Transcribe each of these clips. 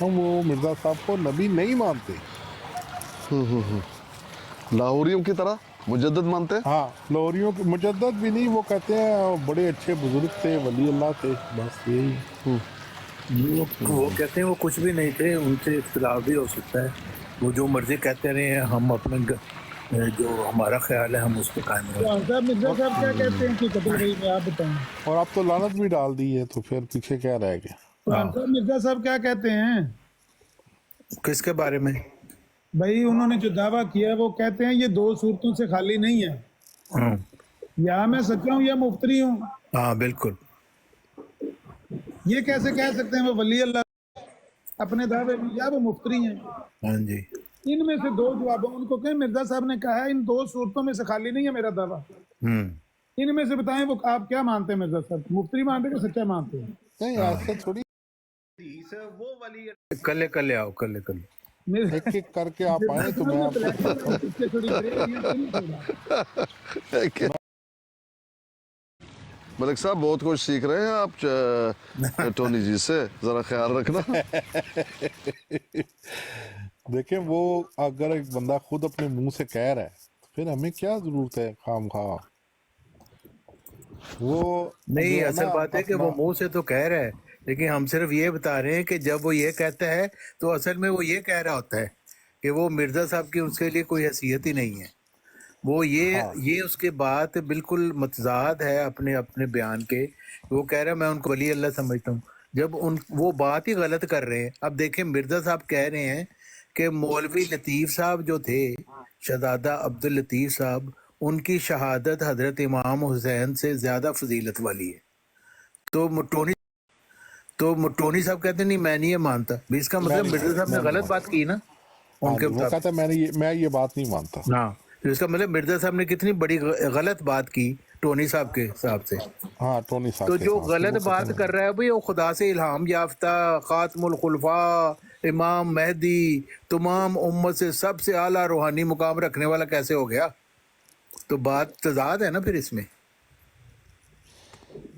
ہوں وہ مرزا صاحب کو نبی نہیں مانتے. لاہوریوں کی طرح مجدد مانتے ہیں. ہاں لاہوریوں کے مجدد بھی نہیں, وہ کہتے ہیں بڑے اچھے بزرگ تھے, ولی اللہ تھے, بس یہی. وہ کہتے ہیں وہ کچھ بھی نہیں تھے, ان سے اختلاف بھی ہو سکتا ہے, وہ جو مرضی کہتے رہے ہیں, ہم اپنے جو ہمارا خیال ہے ہم اس پہ قائم رہیں. قرآن صاحب مرزا صاحب کیا کہتے ہیں حقیقت الوحی میں, آپ بتائیں. اور آپ تو لعنت بھی ڈال دی ہے, تو پھر پیچھے کیا رہ گیا؟ قرآن صاحب مرزا صاحب کیا کہتے ہیں کس کے بارے میں؟ بھائی انہوں نے جو دعویٰ کیا ہے وہ کہتے ہیں یہ دو صورتوں سے خالی نہیں ہے, ہاں یا میں سچا ہوں یا مفتری ہوں. ہاں بالکل. یہ کیسے کہہ سکتے ہیں وہ ولی اللہ اپنے دعوے میں, یا وہ مفتری ہیں؟ ہاں جی. ان میں سے دو جوابوں ان کو کہیں مرزا صاحب نے کہا ہے ان دو صورتوں میں سے خالی نہیں ہے میرا دعویٰ, ان میں سے بتائیں وہ آپ کیا مانتے ہیں مرزا صاحب, مفتری مانتے ہیں کہ سچا مانتے ہیں؟ نہیں ایسا تھوڑی, وہ ولی کلے کلے آؤ, کلے کلے. ایک ایک کر کے آپ آئیں تو میں آپ کو ملک صاحب بہت کچھ سیکھ رہے ہیں آپ ٹونی جی سے, ذرا خیال رکھنا. دیکھیں وہ اگر ایک بندہ خود اپنے منہ سے کہہ رہا ہے تو پھر ہمیں کیا ضرورت ہے خام خواہ. وہ نہیں, جو ہے اصل نا بات ہے کہ اپنا وہ منہ سے تو کہہ رہا ہے, لیکن ہم صرف یہ بتا رہے ہیں کہ جب وہ یہ کہتا ہے تو اصل میں وہ یہ کہہ رہا ہوتا ہے کہ وہ مرزا صاحب کی اس کے لیے کوئی حیثیت ہی نہیں ہے. وہ یہ اس کے بات بالکل متضاد ہے اپنے بیان کے. وہ کہہ رہا ہے میں ان کو ولی اللہ سمجھتا ہوں, جب وہ بات ہی غلط کر رہے ہیں. اب دیکھیں مرزا صاحب کہہ رہے ہیں کہ مولوی لطیف صاحب جو تھے, شہزادہ عبداللطیف صاحب, ان کی شہادت حضرت امام حسین سے زیادہ فضیلت والی ہے. تو ٹونی صاحب کہتے ہیں نہیں میں نہیں یہ مانتا. اس کا میں مطلب مرزا صاحب نے نہیں غلط مانتا. بات کی نا ان ہاں کے جی, وہ مطابق. کہتا ہے میں یہ بات نہیں مانتا. ہاں, تو اس کا مطلب مرزا صاحب نے کتنی بڑی غلط بات کی ٹونی صاحب کے حساب سے. ہاں ٹونی تو صاحب کے جو حساب سے وہ غلط کہتے بات ہیں کر رہا ہے بھئی وہ خدا سے الہام یافتہ خاتم الخلفاء امام مہدی تمام امت سے سب سے اعلیٰ روحانی مقام رکھنے والا کیسے ہو گیا؟ تو بات تضاد ہے نا پھر اس میں.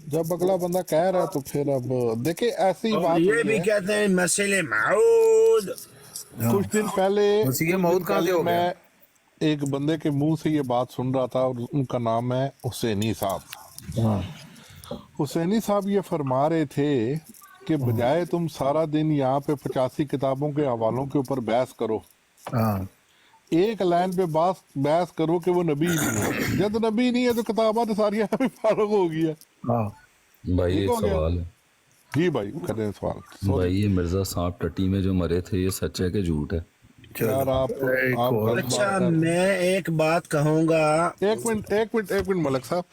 جب اگلا بندہ کہہ رہا ہے تو پھر اب دیکھیں ایسی اور بات یہ ہوئی بھی ہے. کہتے ہیں مسئلے معود. کچھ دن مسیح موعود کہاں سے ہو گیا؟ میں ایک بندے کے منہ سے یہ بات سن رہا تھا, اور ان کا نام ہے حسینی صاحب. حسینی صاحب یہ فرما رہے تھے کہ بجائے تم سارا دن یہاں پہ 85 کتابوں کے حوالوں کے اوپر بحث کرو, ہاں ایک لائن پہ بحث کرو کہ وہ نبی نہیں ہے. جب نبی نہیں ہے تو کتابات ساری فارغ ہو گئی ہے. ہاں. بھائی ٹھیک ایک ہو گیا. سوال ہے. جی بھائی کریں سوال. سوری بھائی یہ مرزا صاحب ٹٹی میں جو مرے تھے یہ سچ ہے کہ جھوٹ ہے؟ یار چلو آپ ایک اور غلط اچھا بات کر رہے میں ایک بات کہوں گا. ہیں. ایک منٹ ملک صاحب,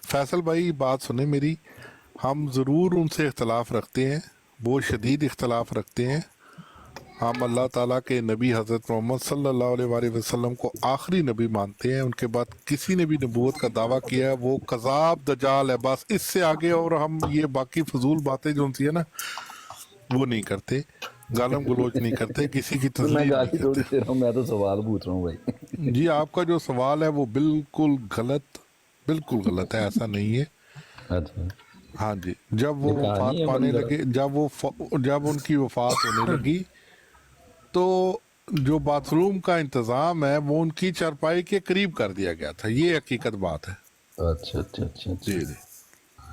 فیصل بھائی بات سنیں میری. ہم ضرور ان سے اختلاف رکھتے ہیں, بہت شدید اختلاف رکھتے ہیں. ہم اللہ تعالیٰ کے نبی حضرت محمد صلی اللہ علیہ وآلہ وسلم کو آخری نبی مانتے ہیں. ان کے بعد کسی نے بھی نبوت کا دعویٰ کیا ہے وہ کذاب دجال ہے, بس اس سے آگے. اور ہم یہ باقی فضول باتیں جو ہوتی ہیں نا وہ نہیں کرتے, گالم گلوچ نہیں کرتے, کسی کی تو میں تذلیل نہیں گالی تھوڑی کرتے. دے رہا ہوں, میں تو سوال پوچھ رہا ہوں بھائی. جی آپ کا جو سوال ہے وہ بالکل غلط ہے, ایسا نہیں ہے. اچھا ہاں جی, جب وہ یہ کہانی وفات ہے پانے بڑی ذرا. لگے, جب ان کی وفات ہونے لگی تو جو باتھ روم کا انتظام ہے وہ ان کی چارپائی کے قریب کر دیا گیا تھا. یہ حقیقت بات ہے. اچھا اچھا اچھا اچھا. جی جی.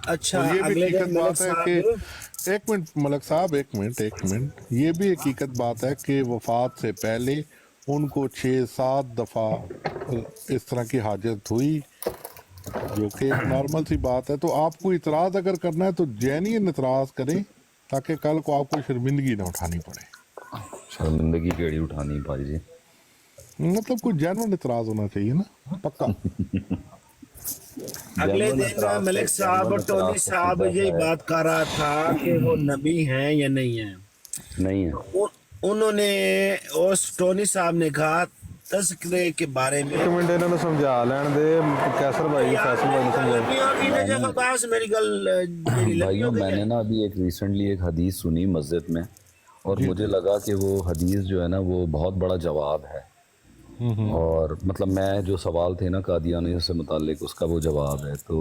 اچھا اور یہ بھی اگلے حقیقت دن ملک بات ہے کہ صاحب, ایک منٹ ملک صاحب, ایک منٹ, یہ بھی حقیقت بات ہے کہ وفات سے پہلے ان کو 6-7 دفعہ اس طرح کی حاجت ہوئی, جو کہ ایک نارمل سی بات ہے. تو آپ کو اعتراض اگر کرنا ہے تو جینین اعتراض کریں, تاکہ کل کو آپ کو شرمندگی نہ اٹھانی پڑے. شرمندگی کیڑی اٹھانی بھائی جی. مطلب کوئی جینون اعتراض ہونا چاہیے نا, پکا. اگلے جینون دن اعتراف سے ملک صاحب جینون اور ٹونی اعتراف تو صاحب سیدھا یہی ہے. بات کر رہا تھا کہ وہ نبی ہیں یا نہیں ہیں. نہیں ہے. انہوں نے اس ٹونی صاحب نے کہا تذکرے کے بارے میں. ایک منٹ انہوں نے سمجھا لین دے, کیسر بھائی یار فیصل بھائی میری نے گل سمجھا. لمبی ہو گئی نا, میں نے جگہ باس میری گل جیڑی لمبی بھائیوں ہو میں گئی نے ہے. نا ابھی ایک ریسنٹلی ایک حدیث سنی مسجد میں, اور جی مجھے جی. لگا کہ وہ حدیث جو ہے نا وہ بہت بڑا جواب ہے. اور مطلب میں جو سوال تھے نا قادیانیوں سے متعلق, اس کا وہ جواب ہے. تو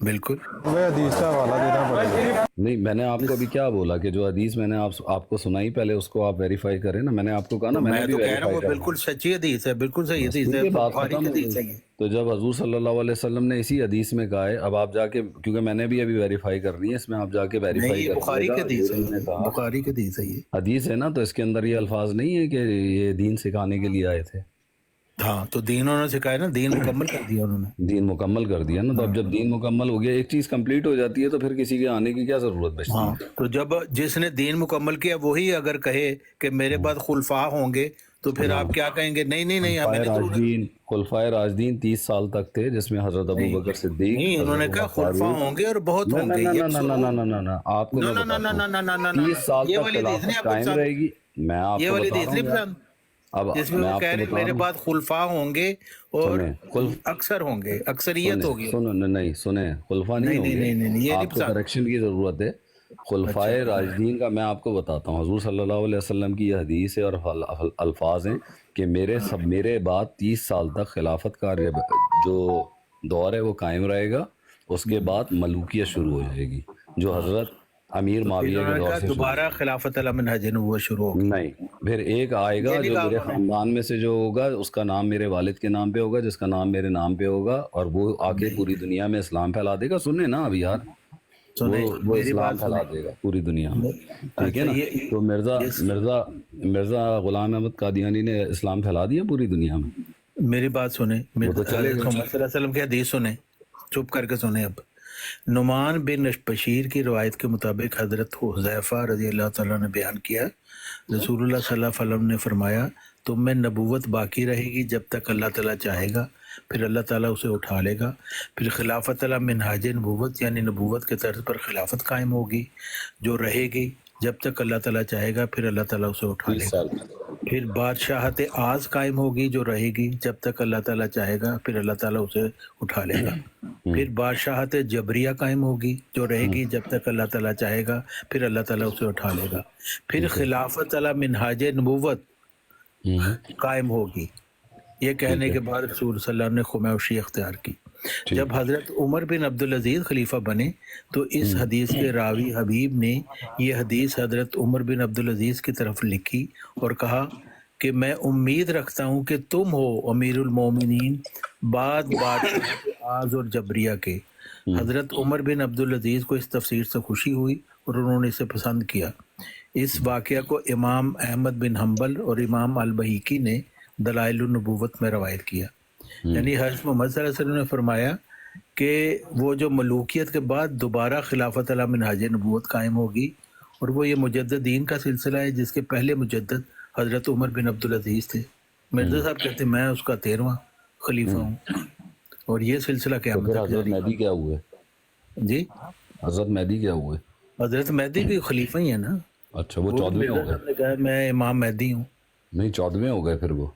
بالکل وہ حدیث کا حوالہ دینا پڑے گا. نہیں میں نے آپ کو ابھی کیا بولا کہ جو حدیث میں نے آپ کو سنائی پہلے اس کو آپ ویریفائی کریں نا. میں نے آپ کو کہا نا میں نے میں بھی تو کہہ رہا ہوں ویریفائی وہ کرا. بالکل سچی حدیث ہے, بالکل صحیح حدیث ہے, ٹھیک ہے, بات بخاری ختم کی ہو حدیث ہے گئی. یہ. تو جب حضور صلی اللہ علیہ وسلم نے اسی حدیث میں کہا ہے, اب آپ جا کے, کیونکہ میں نے بھی ابھی ویریفائی کرنی ہے, اس میں آپ جا کے نہیں ویریفائی یہ کر بخاری لیجیے کی گا. حدیث ہے, حضور نے کہا بخاری کی حدیث ہے یہ. حدیث ہے نا, تو اس کے اندر یہ الفاظ نہیں ہے کہ یہ دین سکھانے کے لیے آئے تھے. ہاں تو دین انہوں نے سکھایا نا, دین مکمل کر دیا انہوں نے. دین مکمل کر دیا نا, تو اب جب دین مکمل ہو گیا, ایک چیز کمپلیٹ ہو جاتی ہے, تو پھر کسی کے آنے کی کیا ضرورت بچتی ہاں ہے. تو جب جس نے دین مکمل کیا وہی اگر کہے کہ میرے بعد خلفاء ہوں گے تو پھر آپ کیا کہیں گے؟ نہیں نہیں نہیں, ہمیں خلفائے نہیں ضرورت. راشدین, خلفائے راشدین 30 سال تک تھے, جس میں حضرت ابو بکر صدیق, نہیں انہوں نے حضرت کہا عمر خلفاء فاروق. ہوں گے اور بہت نہ ہوں نہ گے. نہ یہ نہ نہ نہ نہ نہ, آپ کو نہ میں نہ نہ بتاتا نہ نہ ہوں, نہ نہ 30 سال یہ تک والی حدیث خلافت نہیں آپ کو قائم پسند, رہے گی. میں آپ یہ کو والی بتا حدیث رہا نہیں ہوں یار, پسند اب جس میں میں وہ آپ کہہ کو رہے بتا میرے رہا ہوں. بعد خلفاء ہوں گے اور سنیں, اکثر ہوں گے, اکثریت ہوگی. نہیں سنیں, خلفاء نہیں نہیں ہوں نہیں گے. نہیں نہیں یہ نہیں آپ کو پسند. کریکشن کی ضرورت ہے. خلفائے راشدین کا میں آپ کو بتاتا ہوں, حضور صلی اللہ علیہ وسلم کی یہ حدیث ہے اور الفاظ ہیں کہ میرے بعد 30 سال تک خلافت کا جو دور ہے وہ قائم رہے گا. اس کے بعد ملوکیت شروع ہو جائے گی, جو حضرت امیر پھر معاویہ انہوں کے نے دور کہا سے شروع. دوبارہ خلافت علی منہج نبوت شروع ہوگی. نہیں, پھر ایک آئے گا یہ نہیں جو کہا میرے انہوں نے. خاندان میں سے جو ہوگا اس کا نام میرے والد کے نام پہ ہوگا, جس کا نام میرے نام پہ ہوگا, اور وہ آ کے پوری دنیا میں اسلام پھیلا دے گا. سنیں نا ابھی یار, سنیں وہ میری اسلام بات پھیلا سنیں. دے گا پوری دنیا میں. ٹھیک ہے اچھا نا. یہ تو مرزا غلام احمد قادیانی نے اسلام پھیلا دیا پوری دنیا میں. میری بات سنیں, وہ تو چلے حضرت گا. محمد صلی اللہ علیہ وسلم کی حدیث سنیں, چپ کر کے سنیں. اب نعمان بن بشیر کی روایت کے مطابق حضرت حذیفہ رضی اللہ تعالیٰ نے بیان کیا, رسول اللہ صلی اللہ علیہ وسلم نے فرمایا تم میں نبوت باقی رہے گی جب تک اللہ تعالیٰ چاہے گا, پھر اللہ تعالیٰ اسے اٹھا لے گا. پھر خلافت علی منہاج نبوت یعنی نبوت کے طرز پر خلافت قائم ہوگی جو رہے گی جب تک اللہ تعالیٰ چاہے گا, پھر اللہ تعالیٰ اسے اٹھا 30 لے گا. سال پھر بادشاہت آز قائم ہوگی جو رہے گی جب تک اللہ تعالیٰ چاہے گا, پھر اللہ تعالیٰ اسے اٹھا لے گا. پھر بادشاہت جبریہ قائم ہوگی جو رہے گی جب تک اللہ تعالیٰ چاہے گا, پھر اللہ تعالیٰ اسے اٹھا لے گا. پھر خلافت علی منہاج نبوت قائم ہوگی. یہ کہنے کے بعد رسول صلی اللہ علیہ وسلم نے خاموشی اختیار کی. جب حضرت عمر بن عبدالعزیز خلیفہ بنے تو اس حدیث کے راوی حبیب نے یہ حدیث حضرت عمر بن عبدالعزیز کی طرف لکھی اور کہا کہ میں امید رکھتا ہوں کہ تم ہو امیر المومنین بعد آز اور جبریہ کے. حضرت عمر بن عبدالعزیز کو اس تفسیر سے خوشی ہوئی اور انہوں نے اسے پسند کیا. اس واقعہ کو امام احمد بن حنبل اور امام البہیقی نے دلائل النبوت میں روایت کیا. یعنی حضرت محمد صلی اللہ علیہ وسلم نے فرمایا کہ وہ جو ملوکیت کے بعد دوبارہ خلافت علی منہاج نبوت قائم ہوگی, اور وہ یہ مجددین کا سلسلہ ہے جس کے پہلے مجدد حضرت عمر بن عبدالعزیز تھے. مرزا صاحب کہتے ہیں میں اس کا 13واں خلیفہ ہوں, اور یہ سلسلہ تو قیامت پھر تک حضرت جاری. مہدی کیا ہوئے؟ جی حضرت مہدی کیا ہوئے؟ حضرت مہدی بھی خلیفہ ہی ہے نا. اچھا, وہ وہ 14ویں ہو مرزا گئے؟ صاحب نے کہا میں امام مہدی ہوں. نہیں 14ویں ہو گئے پھر وہ.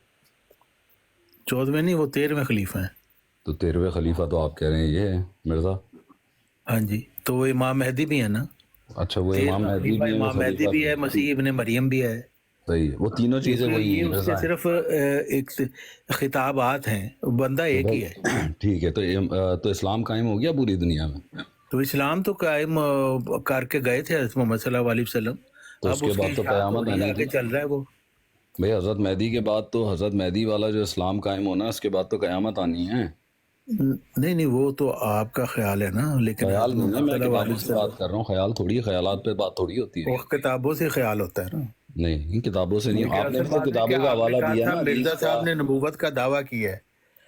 14ویں نہیں, وہ 13ویں خلیفہ ہیں. تو 13ویں خلیفہ تو آپ کہہ رہے ہیں یہ ہے مرزا. ہاں جی, تو وہ امام مہدی بھی ہے نا. اچھا, وہ امام 13واں مہدی خلیفہ بھی ہے, وہ امام مہدی خلیفہ بھی ہے, مسیح ابن مریم بھی ہے. صحیح ہے, وہ تینوں چیزیں وہی یہ ہیں اس کے مرزا ہیں. صرف ایک خطابات ہیں, بندہ ایک ہی ہے. ٹھیک ہے, تو اسلام قائم ہو گیا پوری دنیا میں. تو اسلام تو قائم کر کے گئے تھے حضرت محمد صلی اللہ علیہ وسلم. تو اب اس کے اس کی بعد تو اشاعت قیامت ہو رہی ہے, آنی آگے تھی چل رہا ہے وہ. بھائی. حضرت مہدی کے بعد تو حضرت مہدی والا جو اسلام قائم ہونا, اس کے بعد تو قیامت آنی ہے. نہیں نہیں, وہ تو آپ کا خیال ہے نا, لیکن خیال حضرت نہیں ہے, محمد میں صلی اللہ علیہ کتابوں سے بات کر رہا ہوں. خیال تھوڑی, خیالات پہ بات تھوڑی ہوتی ہے. وہ کتابوں سے خیال ہوتا ہے نا. نہیں, کتابوں سے نہیں. لیکن آپ نے اصل بھی تو بات ہے کہ کتابوں کا آپ نے حوالہ کہا دیا تھا نا مرزا حدیث کا. صاحب نے نبوت کا دعویٰ کیا ہے.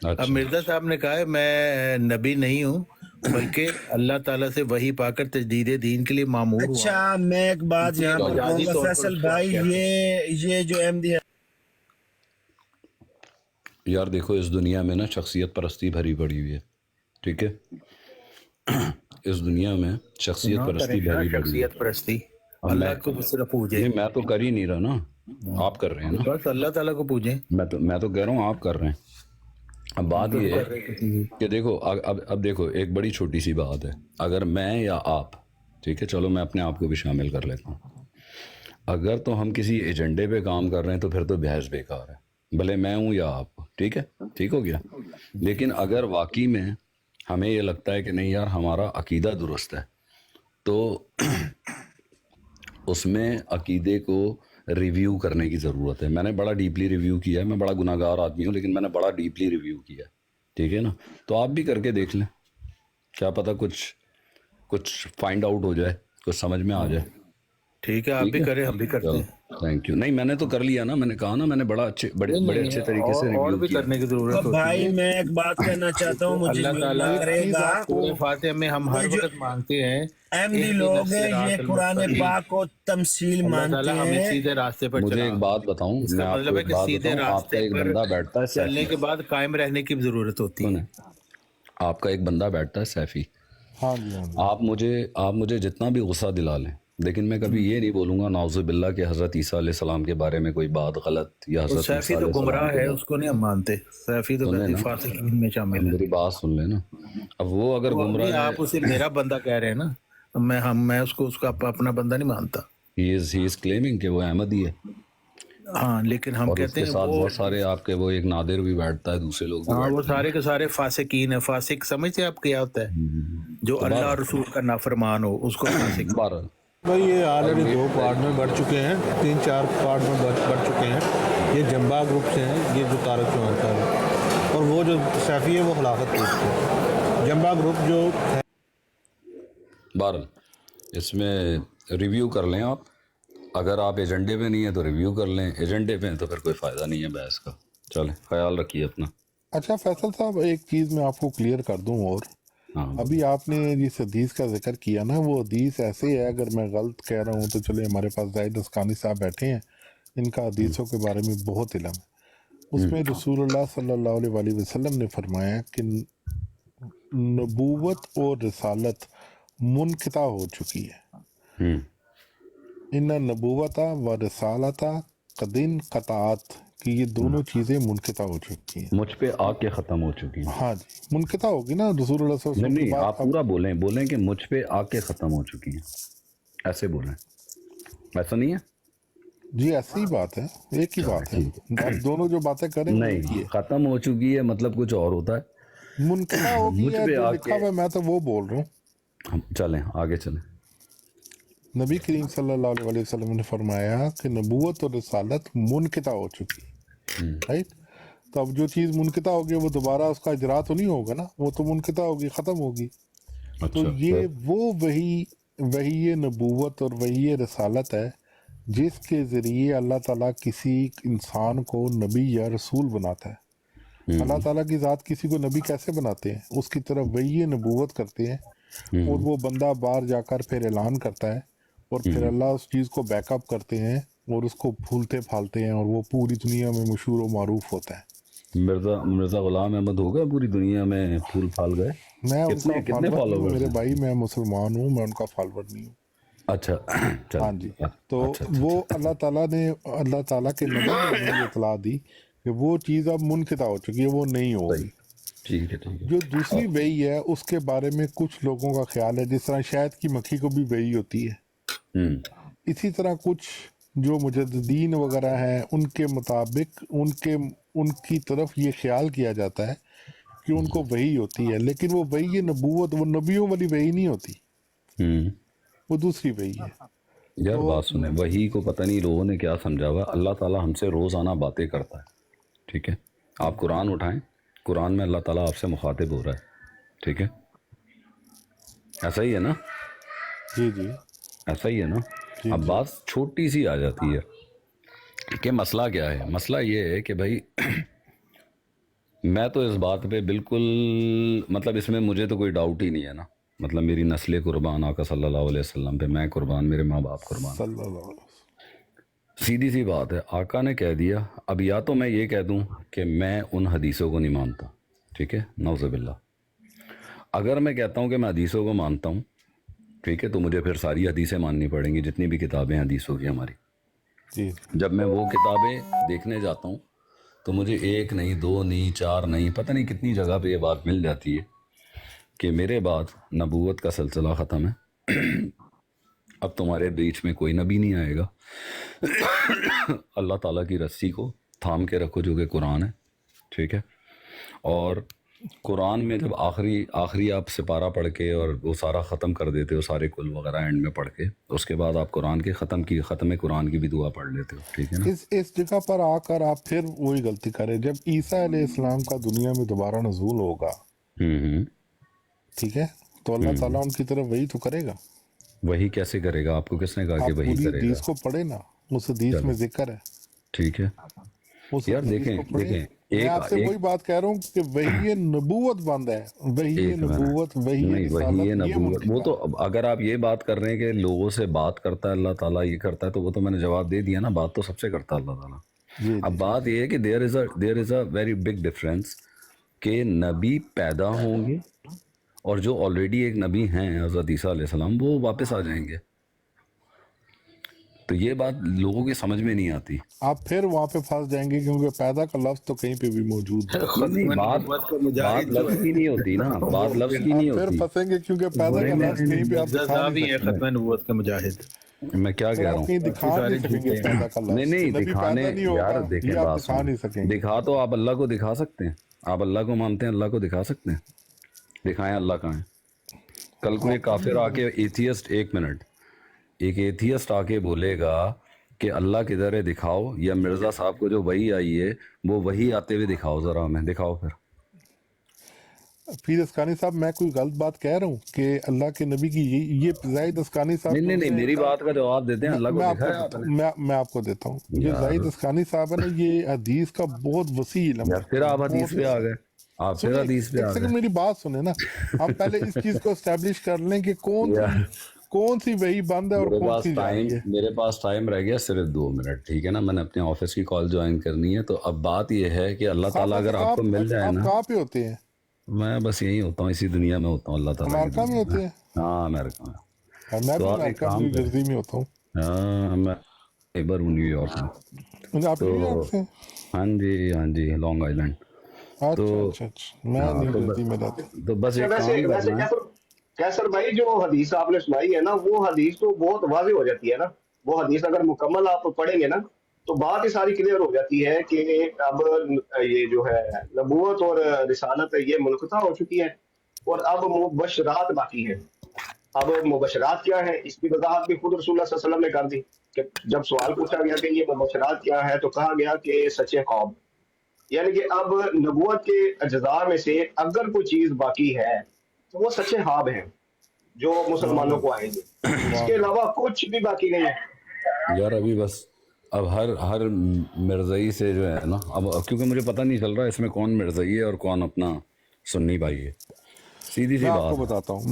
اب اچھا, مرزا صاحب نے کہا ہے میں نبی نہیں ہوں, بلکہ اللہ تعالیٰ سے وحی پا کر تجدید دین کے لیے مامور ہوا. اچھا میں ایک بات یہاں پر کہوں مجازی گا طور پر فیصل اس کو آپ بھائی, کہتے ہیں. یہ جو احمدی ہے یار دیکھو, اس دنیا میں نا شخصیت پرستی بھری پڑی ہوئی ہے. ٹھیک ہے, اس دنیا میں شخصیت نہ پرستی کریں نا بھری پڑی ہے. شخصیت پرستی, اب اللہ کو صرف پوجے. نہیں, میں تو کر ہی نہیں رہا نا, آپ کر رہے ہیں نا. بس اللہ تعالیٰ کو پوجیں. میں تو کہہ رہا ہوں آپ کر رہے ہیں. اب بات یہ ہے کہ دیکھو, اب دیکھو, ایک بڑی چھوٹی سی بات ہے. اگر میں یا آپ, ٹھیک ہے, چلو میں اپنے آپ کو بھی شامل کر لیتا ہوں, اگر تو ہم کسی ایجنڈے پہ کام کر رہے ہیں تو پھر تو بحث بیکار ہے, بھلے میں ہوں یا آپ. ٹھیک ہے, ٹھیک ہو گیا. لیکن اگر واقعی میں ہمیں یہ لگتا ہے کہ نہیں یار ہمارا عقیدہ درست ہے، تو اس میں عقیدے کو ریویو کرنے کی ضرورت ہے. میں نے بڑا ڈیپلی ریویو کیا ہے، میں بڑا گناہ گار آدمی ہوں لیکن میں نے بڑا ڈیپلی ریویو کیا ہے، ٹھیک ہے نا. تو آپ بھی کر کے دیکھ لیں، کیا پتہ کچھ فائنڈ آؤٹ ہو جائے، کچھ سمجھ میں آ جائے. ٹھیک ہے، آپ بھی کریں، ہم بھی کرتے ہیں. Thank you. نہیں میں نے تو کر لیا نا، میں نے کہا نا میں نے بڑے اچھے طریقے سے اور ریویو بھی کیا. کرنے کی ضرورت اب ہوتی بھائی میں ایک بات کہنا چاہتا ہوں، مجھے اللہ تعالیٰ کرے گا سورہ فاتحہ میں ہم ہر وقت مانگتے ہیں احمدی لوگ ہیں یہ قرآن پاک کو تمثیل اللہ مانتے تعالیٰ ہمیں ہیں. سیدھے راستے پر مجھے چلا. ایک بات بتاؤں، اس میں کا آپ مطلب کو ہے ایک کہ بات سیدھے بتاؤں، آپ کا راستے ایک پر بندہ بیٹھتا ہے چلنے سیفی، کے بعد قائم رہنے کی بھی ضرورت ہوتی ہے. سنیں، آپ کا ایک بندہ بیٹھتا ہے سیفی، ہاں جی ہاں جی. آپ مجھے جتنا بھی غصہ دلا لیں لیکن میں کبھی یہ نہیں بولوں گا نعوذ باللہ کہ حضرت عیسیٰ علیہ السلام کے بارے میں کوئی بات غلط یا تو حضرت سیفی عیسیٰ تو علیہ السلام گمراہ کے ہے، بارے اس کو نہیں ہم مانتے. سیفی تو سنیں کہتے نا، فاسقین میں شامل ہے. میری بات سن لیں نا. اب وہ اگر وہ گمراہ نہیں، ہے، آپ اسے میرا بندہ کہہ رہے ہیں نا، میں اس کو اپنا بندہ نہیں مانتا. ہی از کلیمنگ کہ وہ احمدی ہے، ہاں لیکن ہم اور اس کہتے کے ہیں ساتھ وہ، بہت سارے آپ کے وہ ایک نادر بھی بیٹھتا ہے، دوسرے لوگ بھی ہاں وہ بیٹھتے ہیں. سارے کے سارے فاسقین ہیں. فاسق سمجھتے ہیں آپ کیا ہوتا ہے؟ جو تو اللہ اور رسول کا نافرمان ہو اس کو فاسق. بہرحال بھائی یہ آلریڈی 2 پارٹ میں بڑھ چکے ہیں، 3-4 پارٹ میں بڑھ چکے ہیں. یہ جنبا گروپ سے ہیں، یہ جو طارق چوہان کا ہے، اور وہ جو سیفی ہے وہ خلافت گروپ سے ہے. جنبا گروپ جو ہے، بہرحال اس میں ریویو کر لیں آپ. اگر آپ ایجنڈے پہ نہیں ہیں تو ریویو کر لیں، ایجنڈے پہ ہیں تو پھر کوئی فائدہ نہیں ہے بحث کا. چلیں، خیال رکھیے اپنا. اچھا فیصل صاحب، ایک چیز میں آپ کو کلیئر کر دوں، اور ہاں ابھی آپ نے جس حدیث کا ذکر کیا نا، وہ حدیث ایسے ہے، اگر میں غلط کہہ رہا ہوں تو چلے، ہمارے پاس زاہد اسکانی صاحب بیٹھے ہیں، ان کا حدیثوں کے بارے میں بہت علم ہے. اس میں رسول اللہ صلی اللہ علیہ وآلہ وسلم نے فرمایا کہ نبوت اور رسالت منقطع ہو چکی ہے. ان نبوتا و رسالتا قدین قطعات، کہ یہ دونوں چیزیں منقطع ہو چکی ہیں. مجھ پہ آ کے ختم ہو چکی ہیں. ہاں جی، منقطع ہوگی نا رسول اللہ صلی اللہ علیہ وسلم کی نہیں، بات. آپ پورا بولیں کہ مجھ پہ آ کے ختم ہو چکی ہیں، ایسے بولیں. ایسا نہیں ہے؟ جی ایسی ہی بات ہے، ایک ہی بات ہے. آپ دونوں جو باتیں کریں وہ ایک ہی نہیں، ہے. ختم ہو چکی ہے مطلب کچھ اور ہوتا ہے. منقطع ہوگی مجھ ہے پہ جو آ لکھا کے ہوا ہے، میں تو وہ بول رہا ہوں. ہم چلیں آگے چلیں. نبی کریم صلی اللہ علیہ وسلم نے فرمایا کہ نبوت اور رسالت منقطع ہو چکی ہے، رائٹ. تو اب جو چیز منقطع ہوگی وہ دوبارہ اس کا اجرا تو نہیں ہوگا نا، وہ تو منقطع ہوگی، ختم ہوگی. تو اچھا، یہ وہ وہی نبوت اور وہی رسالت ہے جس کے ذریعے اللہ تعالیٰ کسی انسان کو نبی یا رسول بناتا ہے. اللہ تعالیٰ کی ذات کسی کو نبی کیسے بناتے ہیں؟ اس کی طرف وہی نبوت کرتے ہیں، اور وہ بندہ باہر جا کر پھر اعلان کرتا ہے، اور پھر اللہ اس چیز کو بیک اپ کرتے ہیں اور اس کو پھولتے پھالتے ہیں، اور وہ پوری دنیا میں مشہور و معروف ہوتا ہے. مرزا غلام احمد ہو گئے پوری دنیا میں پھول پھال گئے. میں ان کا کتنے فالوور نہیں ہوں فالوورز میرے ہیں؟ بھائی، میں مسلمان ہوں، میں ان کا فالوور نہیں ہوں. اچھا چلیں. ہاں جی. تو وہ اللہ تعالیٰ کے نبی نے ہمیں اطلاع دی کہ وہ چیز اب منقطع ہو چکی ہے، وہ نہیں ہوگی. ٹھیک ہے. جو دوسری وحی ہے اس کے بارے میں کچھ لوگوں کا خیال ہے، جس طرح شہد کی مکھی کو بھی وحی ہوتی ہے، اسی طرح کچھ جو مجددین وغیرہ ہیں ان کے مطابق ان کی طرف یہ خیال کیا جاتا ہے کہ ان کو وحی ہوتی ہے، لیکن وہ وحی نبوت، وہ نبیوں والی وحی نہیں ہوتی، وہ دوسری وحی ہے. یار بات سنیں، وہی کو پتہ نہیں لوگوں نے کیا سمجھا ہوا. اللہ تعالیٰ ہم سے روزانہ باتیں کرتا ہے، ٹھیک ہے. آپ قرآن اٹھائیں، قرآن میں اللہ تعالیٰ آپ سے مخاطب ہو رہا ہے، ٹھیک ہے. ایسا ہی ہے نا؟ جی جی ایسا ہی ہے نا؟ اب بات چھوٹی سی آ جاتی ہے کہ مسئلہ کیا ہے. مسئلہ یہ ہے کہ بھائی میں تو اس بات پہ بالکل، مطلب اس میں مجھے تو کوئی ڈاؤٹ ہی نہیں ہے نا. مطلب میری نسل قربان آقا صلی اللہ علیہ وسلم پہ، میں قربان، میرے ماں باپ قربان. صلی اللہ علیہ وسلم. سیدھی سی بات ہے، آقا نے کہہ دیا. اب یا تو میں یہ کہہ دوں کہ میں ان حدیثوں کو نہیں مانتا، ٹھیک ہے، نعوذ باللہ. اگر میں کہتا ہوں کہ میں حدیثوں کو مانتا ہوں، ٹھیک ہے، تو مجھے پھر ساری حدیثیں ماننی پڑیں گی، جتنی بھی کتابیں حدیثوں کی ہماری. جی جب میں وہ کتابیں دیکھنے جاتا ہوں تو مجھے 1 نہیں 2 نہیں 4 نہیں، پتہ نہیں کتنی جگہ پہ یہ بات مل جاتی ہے کہ میرے بعد نبوت کا سلسلہ ختم ہے، اب تمہارے بیچ میں کوئی نبی نہیں آئے گا. اللہ تعالیٰ کی رسی کو تھام کے رکھو جو کہ قرآن ہے، ٹھیک ہے. اور قرآن میں جب آخری آپ سپارہ پڑھ کے اور وہ سارا ختم کر دیتے ہو، سارے کل وغیرہ اینڈ میں پڑھ کے، اس کے بعد آپ قرآن کے ختم قرآن کی بھی دعا پڑھ لیتے ہو، ٹھیک ہے نا؟ اس جگہ پر آ کر آپ پھر وہی غلطی کریں. جب عیسیٰ علیہ السلام کا دنیا میں دوبارہ نزول ہوگا، ٹھیک ہے، تو اللہ تعالیٰ ان کی طرف وہی تو کرے گا. وہی کیسے کرے گا؟ آپ کو کس نے کہا کہ آپ وہی پوری کرے گا؟ حدیث کو پڑھیں نا، اس حدیث میں ذکر ہے. ٹھیک ہے اس یار، حدیث دیکھیں کو پڑھیں. دیکھیں میں آپ سے وہی بات کہہ رہا ہوں کہ وہی نبوت بند ہے، وہی نبوت، وہی نہیں، وہی ہے رسالت، یہ نبوت. وہ منتقل. تو اگر آپ یہ بات کر رہے ہیں کہ لوگوں سے بات کرتا ہے اللہ تعالیٰ، یہ کرتا ہے، تو وہ تو میں نے جواب دے دیا نا، بات تو سب سے کرتا ہے اللہ تعالیٰ. جی اب بات یہ ہے کہ دیر از اے ویری بگ ڈفرینس کہ نبی پیدا ہوں گے اور جو آلریڈی ایک نبی ہیں حضرت عیسیٰ علیہ السلام، وہ واپس آ جائیں گے. تو یہ بات لوگوں کی سمجھ میں نہیں آتی. آپ پھر وہاں پہ پھنس جائیں گے کیونکہ پیدا کا لفظ تو کہیں پہ بھی موجود ہے. نہیں، بات لفظ کی نہیں ہوتی نا، بات لفظ کی نہیں آپ پھر ہوتی. پھنسیں گے کیونکہ پیدا کا لفظ کہیں پہ آپ مرزا دکھا صاحب ہی نہیں ہیں سکیں. ختم نبوت کے مجاہد. میں کیا کہہ رہا آپ ہوں؟ کہیں دکھا نہیں سکیں گے پیدا کا لفظ. نہیں نبی دکھانے، پیدا نہیں یار ہوگا، دیکھیں یہ آپ بات دکھا نہیں سکیں گے. دکھا تو آپ اللہ کو دکھا سکتے ہیں. آپ اللہ کو مانتے ہیں، اللہ کو دکھا سکتے ہیں. دکھائیں اللہ کہاں ہے. کل کو ایک کافر آ کے ایتھیسٹ، ایک ایتھیسٹ آ کے بولے گا کہ اللہ کدھر ہے دکھاؤ، یا مرزا صاحب کو جو وہی آئی ہے وہ وہی آتے ہوئے دکھاؤ، ذرا ہمیں دکھاؤ. پیر اسکانی صاحب، میں کوئی غلط بات کہہ رہا ہوں کہ اللہ کے نبی کی یہ زاہد اسکانی صاحب نہیں، میری بات کا جواب دیتے ہیں. اللہ کو دکھایا آپ نے؟ میں آپ کو دیتا ہوں. جو زاہد اسکانی صاحب ہے نا، یہ حدیث کا بہت وسیع علم یار ہے. پھر آپ حدیث پہ آ گئے. آپ پھر حدیث پہ ایک آ سیکنڈ گئے. میری بات سنیں نا. ہم پہلے اس چیز کو اسٹیبلش کر لیں کہ کون سی وہی بند ہے اور کون سی جاری ہے. میرے پاس ٹائم رہ گیا صرف 2 منٹ، ٹھیک ہے نا؟ میں نے اپنے آفس کی کال جوائن کرنی ہے. تو اب بات یہ ہے کہ اللہ تعالیٰ اگر آپ کو مل جائے نا، آپ کہاں پہ ہوتے ہیں؟ میں بس یہی ہوتا ہوں، اسی دنیا میں ہوتا ہوں اللہ تعالیٰ کی امریکہ میں دنیا ہوتے ہیں؟ ہاں، امریکہ میں. میں بھی تو آپ ایک امریکہ کام نیو کریں. جرسی میں ہوتا ہوں. ہاں، میں ایبر ہوں نیو یارک میں. آپ نیو یارک سے؟ ہاں جی، لانگ آئیلینڈ. اچھا میں نیو جرسی میں رہتا ہوں. تو بس ایک ویسے کام کرنا ہے. کیسر بھائی، جو حدیث آپ نے سنائی ہے نا، وہ حدیث تو بہت واضح ہو جاتی ہے نا. وہ حدیث اگر مکمل آپ پڑھیں گے نا تو بات ہی ساری کلیئر ہو جاتی ہے کہ اب یہ جو ہے نبوت اور رسالت یہ منقطع ہو چکی ہے، اور اب مبشرات باقی ہیں. اب مبشرات کیا ہے، اس کی وضاحت بھی خود رسول اللہ صلی اللہ علیہ وسلم نے کر دی کہ جب سوال پوچھا گیا کہ یہ مبشرات کیا ہے تو کہا گیا کہ سچے خواب. یعنی کہ اب نبوت کے اجزاء میں سے اگر کوئی چیز باقی ہے تو وہ سچے خواب ہیں جو مسلمانوں کو آئیں گے. اس کے علاوہ کچھ بھی باقی نہیں ہے. یار ابھی بس اب ہر مرزائی سے جو ہے نا، اب کیونکہ مجھے پتہ نہیں چل رہا اس میں کون مرزائی ہے اور کون اپنا سنی بھائی ہے. سیدھی سی میں آپ بات. کو بتاتا ہوں.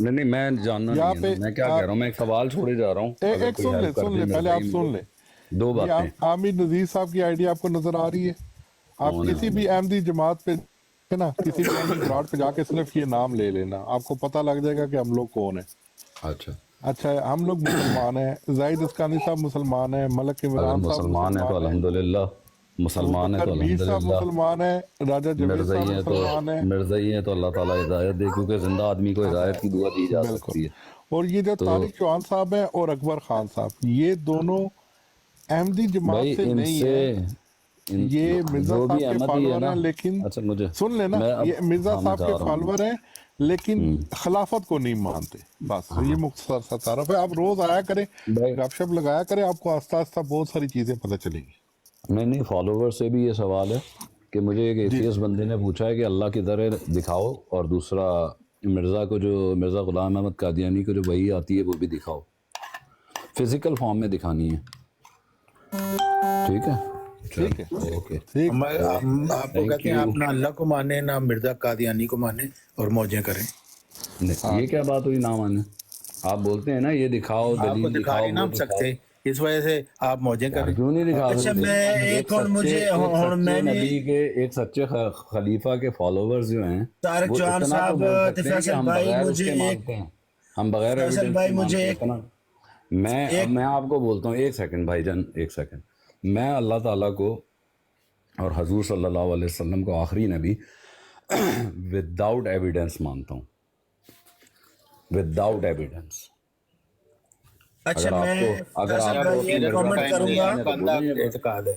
نہیں، میں جاننا نہیں ہے نا. میں کیا کہہ رہا ہوں، میں ایک سوال چھوڑے جا رہا ہوں. ایک سن لے پہلے آپ سن لیں. 2 باتیں. عامر نذیر صاحب کی آئی ڈی آپ کو نظر آ رہی ہے؟ آپ کسی بھی احمدی جماعت پہ نا، کسی بھی احمدی جماعت پہ جا کے صرف یہ نام لے لینا، آپ کو پتہ لگ جائے گا کہ ہم لوگ کون ہیں. اچھا ہم لوگ مسلمان ہیں. زاہد اسکانی صاحب مسلمان ہیں. ملک عمران صاحب مسلمان ہیں تو الحمدللہ، مسلمان ہیں تو الحمدللہ. مسلمان ہیں. راجہ جاوید صاحب مسلمان ہیں. مرزائی ہیں تو اللہ تعالیٰ ہدایت دے، کیونکہ زندہ آدمی کو ہدایت کی دعا دی جا سکتی ہے. اور یہ جو طارق چوہان صاحب ہیں اور اکبر خان صاحب، یہ دونوں احمدی جماعت سے نہیں ہیں. یہ مرزا صاحب کے فالوور ہیں، لیکن سن لینا، یہ مرزا صاحب کے فالوور ہیں لیکن خلافت کو نہیں مانتے. بس یہ مختصر سا تعارف ہے. آپ روز آیا کریں، گپ شپ لگایا کریں، آپ کو آہستہ آہستہ بہت ساری چیزیں پتہ چلیں گی. نہیں، فالوور سے بھی یہ سوال ہے کہ مجھے ایک ایتھیسٹ بندے نے پوچھا ہے کہ اللہ کدھر ہے دکھاؤ، اور دوسرا مرزا غلام احمد قادیانی کو جو وحی آتی ہے وہ بھی دکھاؤ، فزیکل فارم میں دکھانی ہے. ٹھیک ہے. اوکے. آپ کو کہتے ہیں آپ نہ اللہ کو مانے نہ مرزا قادیانی کو مانے اور موجیں کریں. یہ کیا بات ہوئی نہ مانے؟ آپ بولتے ہیں نا یہ دخاؤ، آپ کو دکھا نہیں نہ سکتے، اس وجہ سے آپ موجیں کریں. کیوں نہیں دکھا اچھا سکتے؟ میں ایک اور مجھے نبی کے ایک سچے خلیفہ کے فالوورز جو ہیں، طارق چوہان صاحب، فیصل بھائی مجھے ایک، ہم بغیر فیصل بھائی مجھے ایک، میں آپ کو بولتا ہوں، ایک سیکنڈ بھائی جان، ایک سیکنڈ. میں اللہ تعالیٰ کو اور حضور صلی اللہ علیہ وسلم کو آخری نبی وداؤٹ ایویڈنس مانتا ہوں، وداؤٹ ایویڈنس. اچھا میں فیصل بھائی ایک کامنٹ کروں گا. بندہ اعتقاد ہے.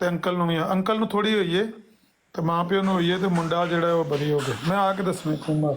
ਤੇ ਅੰਕਲ ਨੂੰ ਨਹੀਂ, ਅੰਕਲ ਨੂੰ ਥੋੜੀ ਹੋਈ ਏ ਤੇ ਮਾਂ ਪਿਓ ਨੂੰ ਹੋਈ ਏ ਤੇ ਮੁੰਡਾ ਜਿਹੜਾ ਉਹ ਬਰੀ ਹੋ ਗਿਆ। ਮੈਂ ਆ ਕੇ ਦੱਸਣਾ ਚਾਹੁੰਦਾ।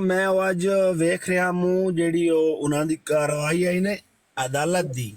ਮੈਂ ਉਹ ਅੱਜ ਵੇਖ ਰਿਹਾ ਹੂੰ ਜਿਹੜੀ ਉਹ ਉਹਨਾਂ ਦੀ ਕਾਰਵਾਈ ਆਈ ਨੇ ਅਦਾਲਤ ਦੀ,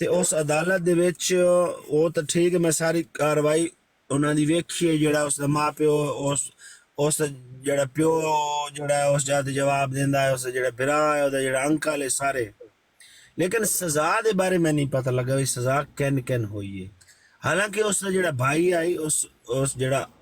ਤੇ ਉਸ ਅਦਾਲਤ ਦੇ ਵਿੱਚ ਉਹ ਤਾਂ ਠੀਕ ਹੈ, ਮੈਂ ਸਾਰੀ ਕਾਰਵਾਈ ਉਹਨਾਂ ਦੀ ਵੇਖੀ ਹੈ, ਜਿਹੜਾ ਉਸ ਦਾ ਮਾਂ ਪਿਓ ਉਸ ਜਿਹੜਾ ਪਿਓ ਜਿਹੜਾ ਉਸ ਜਦ ਜਵਾਬ ਦਿੰਦਾ ਹੈ, ਉਸ ਦਾ ਜਿਹੜਾ ਭਰਾ ਹੈ, ਉਹਦਾ ਜਿਹੜਾ ਅੰਕਲ ਹੈ, ਸਾਰੇ। ਲੇਕਿਨ ਸਜ਼ਾ ਦੇ ਬਾਰੇ ਮੈਂ ਨਹੀਂ ਪਤਾ ਲੱਗਾ ਵੀ ਸਜ਼ਾ ਕਿੰਨ ਹੋਈ ਹੈ। ਹਾਲਾਂਕਿ ਉਸ ਦਾ ਜਿਹੜਾ ਭਾਈ ਆਈ, ਉਸ ਜਿਹੜਾ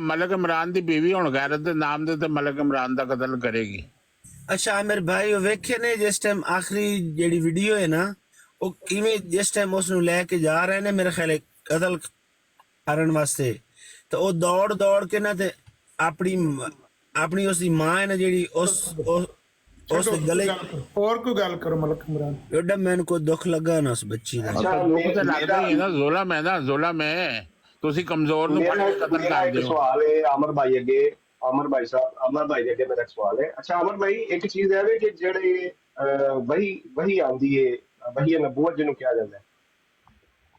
ਮਲਕ ਇਮਰਾਨ ਦੀ ਬੀਵੀ ਹੁਣ ਗੈਰਤ ਦੇ ਨਾਮ ਦੇ ਤੇ ਮਲਕ ਇਮਰਾਨ ਦਾ ਕਤਲ ਕਰੇਗੀ। ਅੱਛਾ ਆਮਿਰ ਭਾਈ ਉਹ ਵੇਖਿਆ ਨੇ ਜਿਸ ਟਾਈਮ ਆਖਰੀ ਜਿਹੜੀ ਵੀਡੀਓ ਹੈ ਨਾ ਉਹ ਕਿਵੇਂ ਜਿਸ ਟਾਈਮ ਉਸ ਨੂੰ ਲੈ ਕੇ ਜਾ ਰਹੇ ਨੇ ਮੇਰੇ ਖਿਆਲ ਕਤਲ ਕਰਨ ਵਾਸਤੇ ਤੇ ਉਹ ਦੌੜ ਦੌੜ ਕੇ ਨਾ ਤੇ ਆਪਣੀ ਉਸ ਦੀ ਮਾਂ ਹੈ ਨਾ ਜਿਹੜੀ ਉਸ ਦੇ ਗਲੇ ਹੋਰ ਕੋਈ ਗੱਲ ਕਰੋ ਮਲਕ ਇਮਰਾਨ। ਐਡਾ ਮੈਨੂੰ ਕੋਈ ਦੁੱਖ ਲੱਗਾ ਨਾ ਉਸ ਬੱਚੀ ਦਾ। ਦੁੱਖ ਤੇ ਲੱਗਦਾ ਹੀ ਹੈ ਨਾ, ਜ਼ੁਲਮ ਹੈ ਨਾ, ਜ਼ੁਲਮ ਹੈ। ਤੁਸੀਂ ਕਮਜ਼ੋਰ ਨੂੰ ਫੜ ਕੇ ਕਤਲ ਮੇਰਾ ਕਰਦੇ ਇੱਕ ਹੋ। ਸਵਾਲ ਹੈ ਅਮਰ ਭਾਈ ਅੱਗੇ, ਅਮਰ ਭਾਈ ਸਾਹਿਬ, ਅਮਰ ਭਾਈ ਦੇ ਅੱਗੇ ਮੇਰਾ ਇੱਕ ਸਵਾਲ ਹੈ। ਅੱਛਾ ਅਮਰ ਭਾਈ ਇੱਕ ਚੀਜ਼ ਹੈ ਕਿ ਜਿਹੜੇ ਵਹੀ ਆਉਂਦੀ ਹੈ, ਵਹੀ ਨਬੂਵਤ ਜਿਹਨੂੰ ਕਿਹਾ ਜਾਂਦਾ ਹੈ,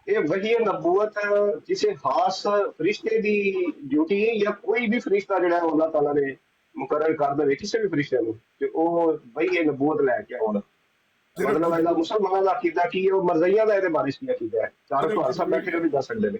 ਇਹ ਵਹੀ ਨਬੂਵਤ ਕਿਸੇ ਖਾਸ ਫਰਿਸ਼ਤੇ ਦੀ ਡਿਊਟੀ ਹੈ ਜਾਂ ਕੋਈ ਵੀ ਫਰਿਸ਼ਤਾ ਜਿਹੜਾ ਹੈ ਅੱਲਾਹ ਤਾਲਾ ਨੇ ਮੁਕਰਰ ਕਰ ਦੇਵੇ ਕਿਸੇ ਵੀ ਫਰਿਸ਼ਤੇ ਨੂੰ ਤੇ ਉਹ ਵਹੀ ਨਬੂਵਤ ਲੈ ਕੇ ਆਉਣ? ਮਤਲਬ ਇਹਦਾ ਮੁਸਲਮਾਨਾਂ ਦਾ ਅਕੀਦਾ ਕੀ ਹੈ, ਉਹ ਮਰਜ਼ਈਆਂ ਦਾ ਇਹਦੇ ਬਾਰੇ ਕੀ ਅਕੀਦਾ ਹੈ? ਚਾਰ ਸਵਾਲ ਸਭ ਬੈਠੇ ਵੀ ਦੱਸ ਸਕਦੇ ਨੇ।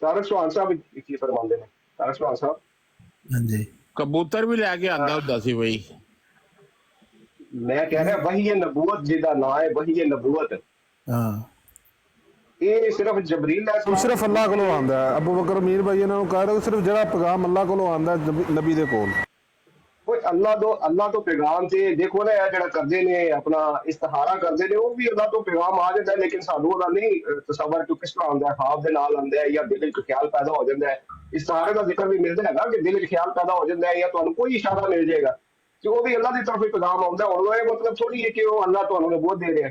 ਤਾਰਕ ਸੁਹਾਨ ਸਾਹਿਬ ਕੀ ਫਰਮਾਉਂਦੇ ਨੇ? ਤਾਰਕ ਸੁਹਾਨ ਸਾਹਿਬ ਹਾਂਜੀ ਕਬੂਤਰ ਵੀ ਲੈ ਕੇ ਆਂਦਾ ਹੁੰਦਾ ਸੀ ਬਈ। ਮੈਂ ਕਹਿ ਰਿਹਾ ਵਹੀ ਨਬੂਵਤ ਜਿਹਦਾ ਨਾਂ ਹੈ ਵਹੀ ਨਬੂਵਤ, ਹਾਂ ਇਹ ਸਿਰਫ ਜਬਰੀਲ ਦਾ ਉਹ ਸਿਰਫ ਅੱਲਾਹ ਕੋਲੋਂ ਆਉਂਦਾ ਹੈ। ਅਬੂ ਬਕਰ ਮੀਰ ਭਾਈ ਇਹਨਾਂ ਨੂੰ ਕਹਿ ਰਹੇ ਸਿਰਫ ਜਿਹੜਾ ਪੈਗਾਮ ਅੱਲਾਹ ਕੋਲੋਂ ਆਉਂਦਾ ਨਬੀ ਦੇ ਕੋਲ। ਕੋਈ ਅੱਲਾਹ ਤੋਂ ਪੈਗਾਮ ਤੇ ਦੇਖੋ ਨਾ ਇਹ ਜਿਹੜਾ ਕਰਦੇ ਨੇ ਆਪਣਾ ਇਸਤਿਹਾਰਾ ਕਰਦੇ ਨੇ ਉਹ ਵੀ ਅੱਲਾਹ ਤੋਂ ਪੈਗਾਮ ਆ ਜਾਂਦਾ, ਲੇਕਿਨ ਸਾਨੂੰ ਉਹਦਾ ਨਹੀਂ ਤਸੱਵਰ ਕਿ ਕਿਸ ਤਰ੍ਹਾਂ ਆਉਂਦਾ ਹੈ, ਖਾਬ ਦੇ ਨਾਲ ਆਉਂਦਾ ਹੈ ਜਾਂ ਦਿਲ ਵਿੱਚ ਖਿਆਲ ਪੈਦਾ ਹੋ ਜਾਂਦਾ ਹੈ। ਇਸਤਿਹਾਰੇ ਦਾ ਜ਼ਿਕਰ ਵੀ ਮਿਲਦਾ ਹੈਗਾ ਕਿ ਦਿਲ ਵਿੱਚ ਖਿਆਲ ਪੈਦਾ ਹੋ ਜਾਂਦਾ ਹੈ ਜਾਂ ਤੁਹਾਨੂੰ ਕੋਈ ਇਸ਼ਾਰਾ ਮਿਲ ਜਾਏਗਾ ਕਿ ਉਹ ਵੀ ਅੱਲਾਹ ਦੀ ਤਰਫੋਂ ਪੈਗਾਮ ਆਉਂਦਾ। ਹੁਣ ਇਹ ਮਤਲਬ ਥੋੜੀ ਹੈ ਕਿ ਉਹ ਅੱਲਾਹ ਤੁਹਾਨੂੰ ਨਬੂਵਤ ਦੇ ਰਿਹਾ।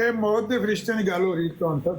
ਇਹ ਮੌਤ ਦੇ ਫਰਿਸ਼ਤੇ ਦੀ ਗੱਲ ਹੋ ਰਹੀ ਤੁਹਾਨੂੰ ਤੱਕ।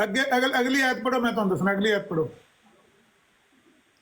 ਅੱਗੇ ਅਗਲੀ ਆਇਤ ਪੜੋ, ਮੈਂ ਤੁਹਾਨੂੰ ਦੱਸਣਾ। ਅਗਲੀ ਆਇਤ ਪੜੋ।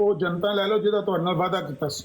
ਉਹ ਜਨਤਾ ਲੈ ਲਓ ਜਿਹਦਾ ਤੁਹਾਡੇ ਨਾਲ ਵਾਅਦਾ ਕੀਤਾ ਸੀ।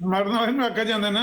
ਮਰਨਾ ਇਹਨੂੰ ਆਖਿਆ ਜਾਂਦਾ ਨਾ।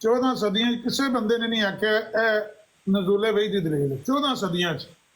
14 ਸਦੀਆਂ ਕਿਸੇ ਬੰਦੇ ਨੇ ਨਹੀਂ ਆਖਿਆ ਇਹ ਨਜ਼ੂਲੇ ਵਹੀ ਦੀ ਦਲੀਲ ਹੈ। 14 ਸਦੀਆਂ ਚ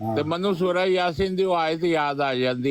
ਤੇ ਮੈਨੂੰ ਸੂਰਾ ਯਾਸੀਨ ਦੀ ਆਇਤ ਯਾਦ ਆ ਜਾਂਦੀ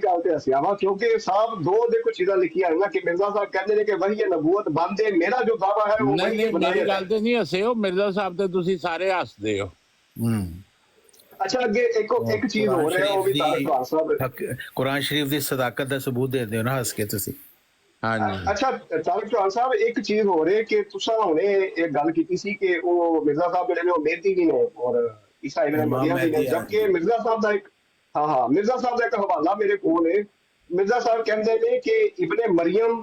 ਗੱਲ ਤੇ ਹੱਸਿਆ ਵਾ, ਕਿਉਂਕਿ ਸਾਹਿਬ ਦੋ ਦੇ ਕੁਝ ਚੀਜ਼ਾਂ ਲਿਖੀਆਂ ਹਨ ਨਾ ਕਿ ਮਿਰਜ਼ਾ ਸਾਹਿਬ ਕਹਿੰਦੇ ਨੇ ਕਿ ਵਹੀ ਨਬੂਵਤ ਬੰਦ ਹੈ। ਮੇਰਾ ਜੋ ਦਾਵਾ ਹੈ ਉਹ ਨਹੀਂ ਮੇਰੀ ਗੱਲ ਤੇ ਨਹੀਂ ਹੱਸੇ ਹੋ ਮਿਰਜ਼ਾ ਸਾਹਿਬ ਤੇ ਤੁਸੀਂ ਸਾਰੇ ਹੱਸਦੇ ਹੋ। ਅੱਛਾ, ਅੱਗੇ ਇੱਕ ਚੀਜ਼ ਹੋ ਰਿਹਾ, ਉਹ ਵੀ ਤਾਰਿਕ ਖਾਨ ਸਾਹਿਬ ਕੁਰਾਨ ਸ਼ਰੀਫ ਦੀ ਸਦਾਕਤ ਦਾ ਸਬੂਤ ਦੇ ਦਿਓ ਨਾ ਹੱਸ ਕੇ ਤੁਸੀਂ। ਅੱਛਾ ਤਾਰਿਕ ਚੌਹਾਨ ਸਾਹਿਬ, ਇੱਕ ਚੀਜ਼ ਹੋ ਰਹੀ ਕਿ ਤੁਸੀਂ ਹੁਣੇ ਇੱਕ ਗੱਲ ਕੀਤੀ ਸੀ ਕਿ ਉਹ ਮਿਰਜ਼ਾ ਸਾਹਿਬ ਜਿਹੜੇ ਨੇ ਉਹ ਮੇਹਦੀ ਵੀ ਨੇ ਔਰ ਈਸਾ ਇਬਨ ਮਰੀਮ ਵੀ ਨੇ, ਜਦਕਿ ਮਿਰਜ਼ਾ ਸਾਹਿਬ ਦਾ ਇੱਕ ਮਿਰਜ਼ਾ ਸਾਹਿਬ ਦਾ ਇੱਕ ਹਵਾਲਾ ਮੇਰੇ ਕੋਲ ਹੈ। ਮਿਰਜ਼ਾ ਸਾਹਿਬ ਕਹਿੰਦੇ ਨੇ ਕਿ ਇਬਨ ਮਰੀਮ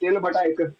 3/1।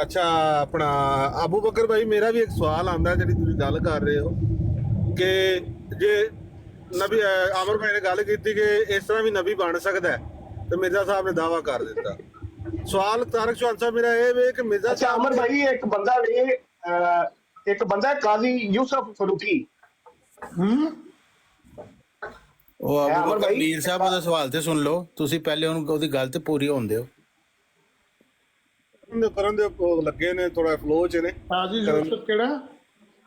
ਅੱਛਾ ਆਪਣਾ ਅਬੂ ਬਕਰ ਭਾਈ, ਮੇਰਾ ਵੀ ਇੱਕ ਸਵਾਲ ਆਂਦਾ ਜਿਹੜੀ ਤੁਸੀਂ ਗੱਲ ਕਰ ਰਹੇ ਹੋ ਕਿ ਜੇ ਨਬੀ ਅਮਰ ਭਾਈ ਨੇ ਗੱਲ ਕੀਤੀ ਕਿ ਇਸ ਤਰ੍ਹਾਂ ਵੀ ਨਬੀ ਬਣ ਸਕਦਾ ਹੈ, ਤੇ ਮਿਰਜ਼ਾ ਸਾਹਿਬ ਨੇ ਦਾਵਾ ਕਰ ਦਿੱਤਾ। ਸਵਾਲ ਤਾਰਕ ਚੌਹਾਨ ਸਾਹਿਬ ਮੇਰਾ ਇਹ ਵੇ ਕਿ ਮਿਰਜ਼ਾ ਅੱਛਾ ਸਾਹਿਬ ਅਮਰ ਭਾਈ ਇੱਕ ਬੰਦਾ ਹੈ ਕਾਜ਼ੀ ਯੂਸਫ ਫਰੂਕੀ। ਉਹ ਅਮਰ ਅਬੂ ਭਾਈ, ਮੀਰ ਸਾਹਿਬ ਉਹਦਾ ਸਵਾਲ ਤੇ ਸੁਣ ਲਓ ਤੁਸੀਂ, ਪਹਿਲੇ ਉਹਦੀ ਗੱਲ ਤੇ ਪੂਰੀ ਹੋਣ ਦਿਓ। ਕਰਨ ਦੇ ਉਹ ਲੱਗੇ ਨੇ ਥੋੜਾ ਫਲੋ ਚ ਨੇ। ਕਾਜ਼ੀ ਯੂਸਫ ਕਿਹੜਾ?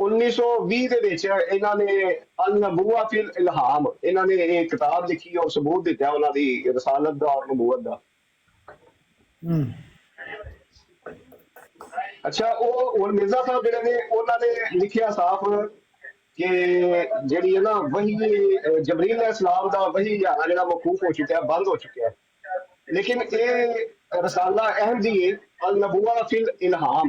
1920 ਦੇ ਵਿੱਚ ਇਹਨਾਂ ਨੇ ਅਲ ਨਬੂਆ ਫਿਲ ਇਲਹਾਮ ਇਹਨਾਂ ਨੇ ਇਹ ਕਿਤਾਬ ਲਿਖੀ ਔਰ ਸਬੂਤ ਦਿੱਤਾ ਉਹਨਾਂ ਦੀ ਰਸਾਲਤ ਦਾ ਔਰ ਨਬੂਵਤ ਦਾ। ਅੱਛਾ ਉਹ ਹੁਣ ਮਿਰਜ਼ਾ ਸਾਹਿਬ ਜਿਹੜੇ ਨੇ ਉਹਨਾਂ ਨੇ ਲਿਖਿਆ ਸਾਫ਼ ਕਿ ਜਿਹੜੀ ਹੈ ਨਾ ਵਹੀ ਜਬਰੀਲ ਅਲੈਹਿਸਲਾਮ ਦਾ ਵਹੀ ਜਿਹੜਾ ਮੌਕੂਫ ਹੋ ਚੁੱਕਿਆ, ਬੰਦ ਹੋ ਚੁੱਕਿਆ। ਲੇਕਿਨ ਇਹ ਰਸਾਲਾ ਅਹਿਮਦੀ ਅਲ ਨਬੂਆ ਫਿਲ ਇਲਹਾਮ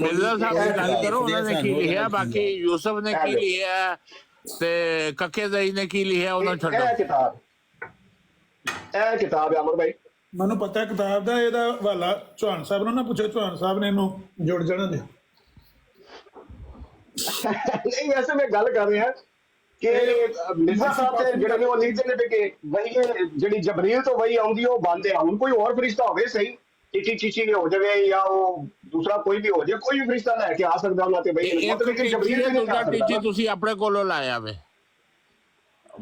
ਮਿਰਜ਼ਾ ਸਾਹਿਬ ਦੀ ਗੱਲ ਕਰੋ, ਉਹਨਾਂ ਨੇ ਕੀ ਲਿਖਿਆ, ਬਾਕੀ ਯੂਸਫ ਨੇ ਕੀ ਲਿਖਿਆ ਤੇ ਕੱਕੇ ਜ਼ਈ ਨੇ ਕੀ ਲਿਖਿਆ ਉਹਨਾਂ ਛੱਡੋ। ਇਹ ਕਿਤਾਬ ਹੈ ਅਮਰ ਭਾਈ, ਮੈਨੂੰ ਪਤਾ ਹੈ ਕਿਤਾਬ ਦਾ, ਇਹਦਾ ਹਵਾਲਾ ਚੌਹਾਨ ਸਾਹਿਬ ਨੂੰ ਨਾ ਪੁੱਛੋ, ਚੌਹਾਨ ਸਾਹਿਬ ਨੇ ਇਹਨੂੰ ਜੋੜ ਜਾਣਾ ਦੇ। ਨਹੀਂ ਵੈਸੇ ਮੈਂ ਗੱਲ ਕਰ ਰਿਹਾ ਕਿ ਮਿਰਜ਼ਾ ਸਾਹਿਬ ਦੇ ਜਿਹੜੇ ਨੇ ਉਹ ਲਿਖਦੇ ਨੇ ਕਿ ਵਹੀ ਜਿਹੜੀ ਜਬਰੀਲ ਤੋਂ ਵਹੀ ਆਉਂਦੀ ਉਹ ਬੰਦ ਹੈ। ਹੁਣ ਕੋਈ ਹੋਰ ਫਰਿਸ਼ਤਾ ਹੋਵੇ ਸਹੀ, ਚੀਚੀ ਵੀ ਹੋ ਜਾਵੇ ਜਾਂ ਉਹ ਦੂਸਰਾ ਕੋਈ ਵੀ ਹੋ ਜਾਏ, ਕੋਈ ਵੀ ਫਰਿਸ਼ਤਾ ਲੈ ਕੇ ਆ ਸਕਦਾ ਉਹਨਾਂ ਤੇ ਵਹੀ, ਲੇਕਿਨ ਜਬਰੀਲ ਤੇ ਨਹੀਂ ਆ ਸਕਦਾ। ਤੁਸੀਂ ਆਪਣੇ ਕੋਲੋਂ ਲਾਇਆ ਵੇ,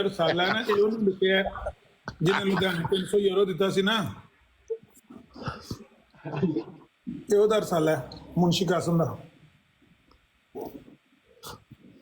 ਰਸਾਲਾ ਨਾ ਇਹ ਉਹਨੂੰ ਲਿਖਿਆ ਜਿਹਨੇ ਲੁਧਿਆਣੇ 300 ਯੂਰੋ ਦਿੱਤਾ ਸੀ ਨਾ, ਇਹ ਉਹਦਾ ਰਸਾਲਾ ਹੈ ਮੁਨਸ਼ੀ ਕਾਸਮ ਦਾ।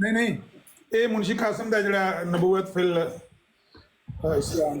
ਨਹੀਂ ਨਹੀਂ ਇਹ ਮੁਨਸ਼ੀ ਕਾਸਮ ਦਾ ਜਿਹੜਾ ਨਬੂਵਤ ਫਿਲ ਇਸਲਾਮ।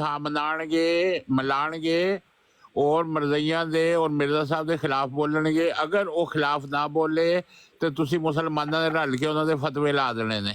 ਹਾਂ ਮਿਲਾਣਗੇ ਔਰ ਮਰਜ਼ਈਆਂ ਦੇ ਔਰ ਮਿਰਜ਼ਾ ਸਾਹਿਬ ਦੇ ਖਿਲਾਫ ਬੋਲਣਗੇ। ਅਗਰ ਉਹ ਖਿਲਾਫ ਨਾ ਬੋਲੇ ਤੇ ਤੁਸੀਂ ਮੁਸਲਮਾਨਾਂ ਦੇ ਰਲ ਕੇ ਉਹਨਾਂ ਦੇ ਫਤਵੇ ਲਾ ਦੇਣੇ ਨੇ।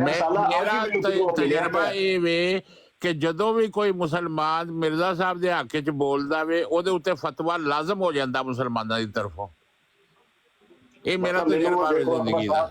ਮੇਰਾ ਤਜਰਬਾ ਇਹ ਵੇ ਕਿ ਜਦੋਂ ਵੀ ਕੋਈ ਮੁਸਲਮਾਨ ਮਿਰਜ਼ਾ ਸਾਹਿਬ ਦੇ ਹੱਕ 'ਚ ਬੋਲਦਾ ਵੇ ਉਹਦੇ ਉੱਤੇ ਫਤਵਾ ਲਾਜ਼ਮ ਹੋ ਜਾਂਦਾ ਮੁਸਲਮਾਨਾਂ ਦੀ ਤਰਫੋਂ। ਇਹ ਮੇਰਾ ਤਜਰਬਾ ਵੇ ਜ਼ਿੰਦਗੀ ਦਾ।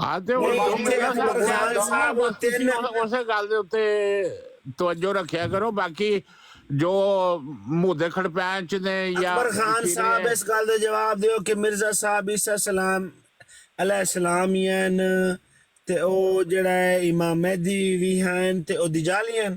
ਹਾਂ ਤੇ ਉਸੇ ਗੱਲ ਦੇ ਉੱਤੇ ਤਵੱਜੋ ਰੱਖਿਆ ਕਰੋ। ਬਾਕੀ ਜੋ ਮੁੱਦੇ ਖੜਪੈਂਚ ਨੇ ਜਾਂ ਅਕਬਰ ਖਾਨ ਸਾਹਿਬ ਇਸ ਗੱਲ ਦਾ ਜਵਾਬ ਦਿਓ ਕਿ ਮਿਰਜ਼ਾ ਸਾਹਿਬ ਈਸਾ ਸਲਾਮ ਅਲੈਹਿਸਲਾਮ ਹਨ ਤੇ ਉਹ ਜਿਹੜਾ ਹੈ ਇਮਾਮ ਮਹਿਦੀ ਵੀ ਹਨ ਤੇ ਉਹ ਦਜਾਲੀ ਹਨ।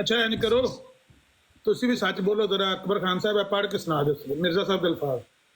ਅੱਛਾ ਐਨ ਕਰੋ, ਤੁਸੀਂ ਵੀ ਸੱਚ ਬੋਲੋ ਜਰਾ। ਅਕਬਰ ਖਾਨ ਸਾਹਿਬ ਇਹ ਪੜ੍ਹ ਕੇ ਸੁਣਾ ਦਿਓ ਮਿਰਜ਼ਾ ਸਾਹਿਬ ਦੇ ਅਲਫਾਜ਼।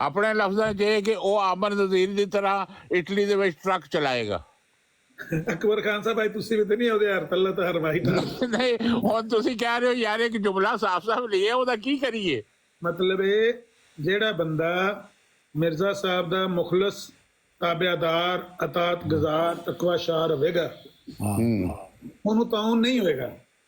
ਆਪਣੇ ਲਫ਼ਜ਼ਾਂ 'ਚ ਇਹ ਕਿ ਉਹ ਆਮਰ ਨਜ਼ੀਰ ਦੀ ਤਰ੍ਹਾਂ ਇਟਲੀ ਦੇ ਵਿੱਚ ਟਰੱਕ ਚਲਾਏਗਾ। ਅਕਬਰ ਖਾਨ ਸਾਹਿਬ ਅੱਜ ਤੁਸੀਂ ਵੀ ਤੇ ਨਹੀਂ ਉਹਦੇ ਹਰ ਤੱਲਾ ਤਾਂ ਹਰ ਵਾਹਿਟ। ਨਹੀਂ, ਹੁਣ ਤੁਸੀਂ ਕਹਿ ਰਹੇ ਹੋ ਯਾਰ ਇੱਕ ਜੁਮਲਾ ਸਾਫ਼ ਲਿਆ, ਉਹਦਾ ਕੀ ਕਰੀਏ? ਮਤਲਬ ਇਹ ਜਿਹੜਾ ਬੰਦਾ ਮਿਰਜ਼ਾ ਸਾਹਿਬ ਦਾ ਮੁਖਲਸ ਤਾਬੇਦਾਰ ਅਤਾਤ ਗੁਜ਼ਾਰ ਤਕਵਾ ਸ਼ਾਰ ਹੋਵੇਗਾ ਉਹਨੂੰ ਤਾਉਨ ਨਹੀਂ ਹੋਏਗਾ।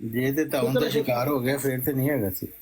ਜੇ ਤੇ ਤਾਉਨ ਦਾ ਸ਼ਿਕਾਰ ਹੋ ਗਿਆ ਫਿਰ ਤੇ ਨਹੀਂ ਹੈਗਾ ਸੀ।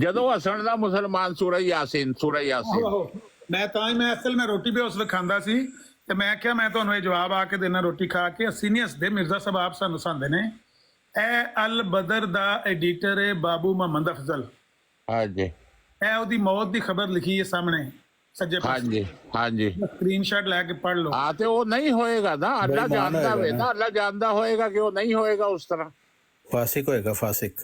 ਜਦੋਂ ਹਸਣ ਦਾ ਮੁਸਲਮਾਨ ਸੂਰਹ ਯਾਸੀਨ ਆਹੋ, ਮੈਂ ਤਾਂ ਹੀ ਮੈਂ ਅਸਲ ਮੈਂ ਰੋਟੀ ਵੀ ਉਸ ਵੇਲੇ ਖਾਂਦਾ ਸੀ ਤੇ ਮੈਂ ਕਿਹਾ ਮੈਂ ਤੁਹਾਨੂੰ ਇਹ ਜਵਾਬ ਆ ਕੇ ਦੇਣਾ ਰੋਟੀ ਖਾ ਕੇ। ਅਸੀਂ ਨਹੀਂ ਹੱਸਦੇ, ਮਿਰਜ਼ਾ ਸਾਹਿਬ ਆਪ ਸਾਨੂੰ ਹਸਾਉਂਦੇ ਨੇ। ਇਹ ਅਲ ਬਦਰ ਦਾ ਐਡੀਟਰ ਹੈ ਬਾਬੂ ਮੁਹੰਮਦ ਅਫਜ਼ਲ। ਹਾਂਜੀ, ਇਹ ਉਹਦੀ ਮੌਤ ਦੀ ਖਬਰ ਲਿਖੀ ਹੈ ਸਾਹਮਣੇ ਸੱਜੇ ਪਾਸੇ। ਹਾਂਜੀ, ਹਾਂਜੀ। ਸਕਰੀਨਸ਼ਾਟ ਲੈ ਕੇ ਪੜ੍ਹ ਲਓ। ਹਾਂ, ਤੇ ਉਹ ਨਹੀਂ ਹੋਏਗਾ ਨਾ, ਅੱਲਾ ਜਾਣਦਾ ਵੇ ਨਾ, ਅੱਲਾ ਜਾਣਦਾ ਹੋਏਗਾ ਕਿ ਉਹ ਨਹੀਂ ਹੋਏਗਾ ਉਸ ਤਰ੍ਹਾਂ। ਫਾਸਿਕ ਹੋਏਗਾ, ਫਾਸਿਕ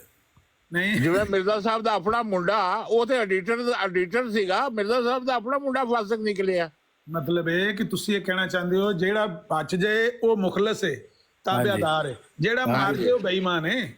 ਨਹੀਂ ਜਿਵੇਂ ਮਿਰਜ਼ਾ ਸਾਹਿਬ ਦਾ ਆਪਣਾ ਮੁੰਡਾ, ਉਹ ਤੇ ਐਡੀਟਰ ਸੀਗਾ, ਮਿਰਜ਼ਾ ਸਾਹਿਬ ਦਾ ਆਪਣਾ ਮੁੰਡਾ ਫਾਸਿਕ ਨਿਕਲਿਆ। ਮਤਲਬ ਇਹ ਕਿ ਤੁਸੀਂ ਇਹ ਕਹਿਣਾ ਚਾਹੁੰਦੇ ਹੋ ਜਿਹੜਾ ਬਚ ਜਾਏ ਉਹ ਮੁਖਲਸ ਹੈ, ਤਾਬੇਦਾਰ ਹੈ, ਜਿਹੜਾ ਮਾਰ ਕੇ ਉਹ ਬੇਈਮਾਨ ਹੈ।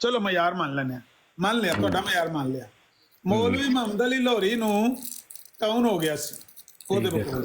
ਚਲੋ ਮਿਆਰ ਮੰਨ ਲੈਂਦੇ ਹਾਂ, ਮੰਨ ਲਿਆ ਤੁਹਾਡਾ ਮਿਆਰ ਮੰਨ ਲਿਆ। ਮੌਲਵੀ ਮੁਹੰਮਦ ਅਲੀ ਲਾਹੌਰੀ ਨੂੰ ਤਾਉਨ ਹੋ ਗਿਆ ਸੀ ਉਹਦੇ ਬਕੋਲ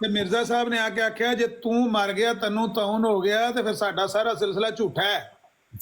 ਤੇ ਮਿਰਜ਼ਾ ਸਾਹਿਬ ਨੇ ਆ ਕੇ ਆਖਿਆ ਜੇ ਤੂੰ ਮਰ ਗਿਆ ਤੈਨੂੰ ਤਾਉਨ ਹੋ ਗਿਆ ਤੇ ਫਿਰ ਸਾਡਾ ਸਾਰਾ ਸਿਲਸਿਲਾ ਝੂਠਾ ਹੈ।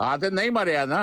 ਹਾਂ, ਤੇ ਨਹੀਂ ਮਰਿਆ ਨਾ,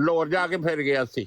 ਲਾਹੌਰ ਜਾ ਕੇ ਫਿਰ ਗਿਆ ਸੀ।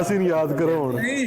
ਅਸੀਂ ਨਹੀਂ ਯਾਦ ਕਰੋ ਹੁਣ। ਨਹੀਂ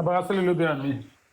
ਅਬਾਸ ਅਲੀ ਲੁਧਿਆਣਵੀ।